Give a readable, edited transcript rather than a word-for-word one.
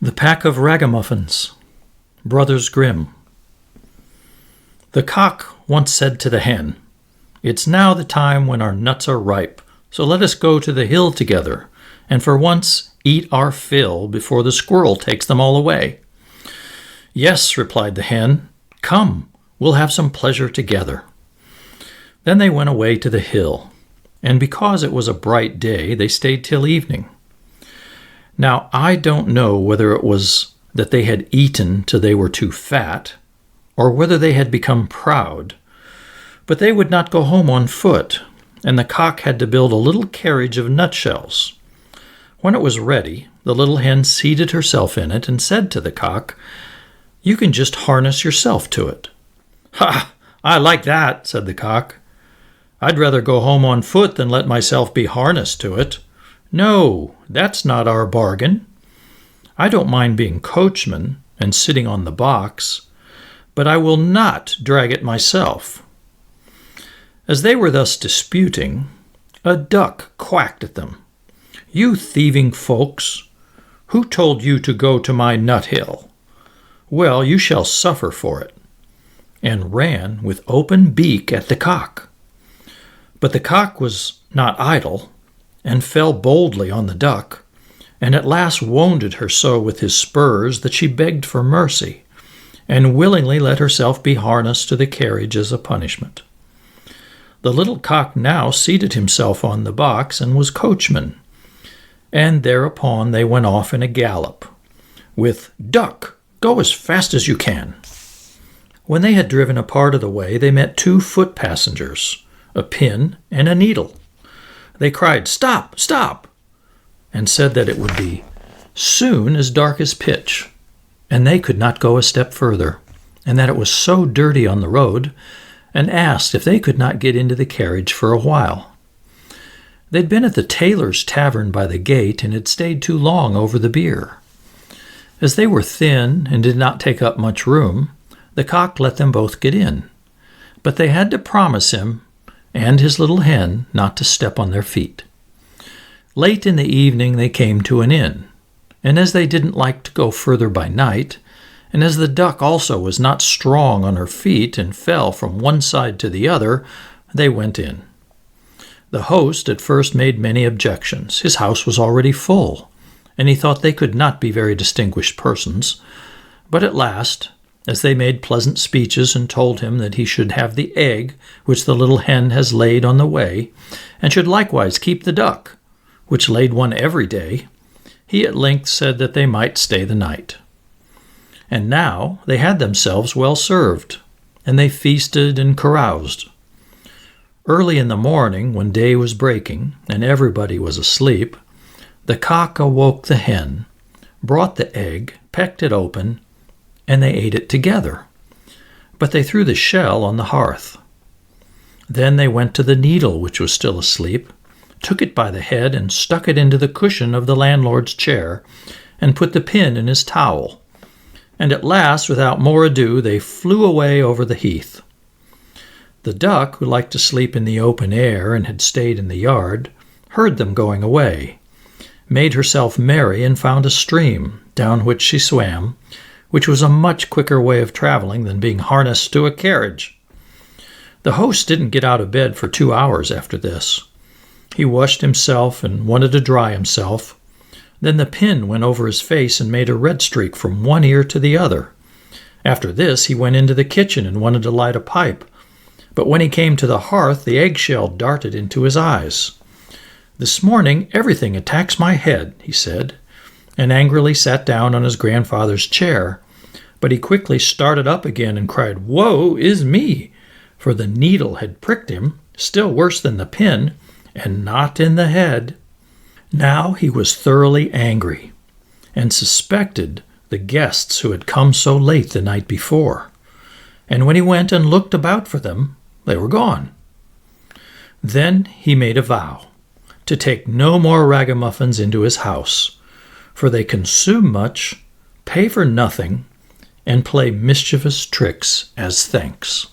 The Pack of Ragamuffins, Brothers Grimm. The cock once said to the hen, "It's now the time when our nuts are ripe, so let us go to the hill together, and for once eat our fill before the squirrel takes them all away." "Yes," replied the hen, "come, we'll have some pleasure together." Then they went away to the hill, and because it was a bright day, they stayed till evening. Now, I don't know whether it was that they had eaten till they were too fat, or whether they had become proud, but they would not go home on foot, and the cock had to build a little carriage of nutshells. When it was ready, the little hen seated herself in it and said to the cock, "You can just harness yourself to it." "Ha! I like that," said the cock. "I'd rather go home on foot than let myself be harnessed to it. No, that's not our bargain. I don't mind being coachman and sitting on the box, but I will not drag it myself." As they were thus disputing, a duck quacked at them. "You thieving folks, who told you to go to my nut hill? Well, you shall suffer for it," and ran with open beak at the cock. But the cock was not idle, and fell boldly on the duck, and at last wounded her so with his spurs that she begged for mercy, and willingly let herself be harnessed to the carriage as a punishment. The little cock now seated himself on the box and was coachman, and thereupon they went off in a gallop, with "Duck, go as fast as you can." When they had driven a part of the way, they met two foot passengers, a pin and a needle. They cried, "Stop, stop," and said that it would be soon as dark as pitch, and they could not go a step further, and that it was so dirty on the road, and asked if they could not get into the carriage for a while. They'd been at the tailor's tavern by the gate and had stayed too long over the beer. As they were thin and did not take up much room, the cock let them both get in, but they had to promise him and his little hen not to step on their feet. Late in the evening they came to an inn, and as they didn't like to go further by night, and as the duck also was not strong on her feet and fell from one side to the other, they went in. The host at first made many objections. His house was already full, and he thought they could not be very distinguished persons, but at last, as they made pleasant speeches and told him that he should have the egg which the little hen has laid on the way, and should likewise keep the duck, which laid one every day, he at length said that they might stay the night. And now they had themselves well served, and they feasted and caroused. Early in the morning, when day was breaking, and everybody was asleep, the cock awoke the hen, brought the egg, pecked it open, and they ate it together, but they threw the shell on the hearth. Then they went to the needle, which was still asleep, took it by the head and stuck it into the cushion of the landlord's chair, and put the pin in his towel. And at last, without more ado, they flew away over the heath. The duck, who liked to sleep in the open air and had stayed in the yard, heard them going away, made herself merry, and found a stream, down which she swam, which was a much quicker way of traveling than being harnessed to a carriage. The host didn't get out of bed for 2 hours after this. He washed himself and wanted to dry himself. Then the pin went over his face and made a red streak from one ear to the other. After this, he went into the kitchen and wanted to light a pipe. But when he came to the hearth, the eggshell darted into his eyes. "This morning everything attacks my head," he said, and angrily sat down on his grandfather's chair. But he quickly started up again and cried, "Woe is me!" For the needle had pricked him, still worse than the pin, and not in the head. Now he was thoroughly angry, and suspected the guests who had come so late the night before. And when he went and looked about for them, they were gone. Then he made a vow to take no more ragamuffins into his house, for they consume much, pay for nothing, and play mischievous tricks as thanks.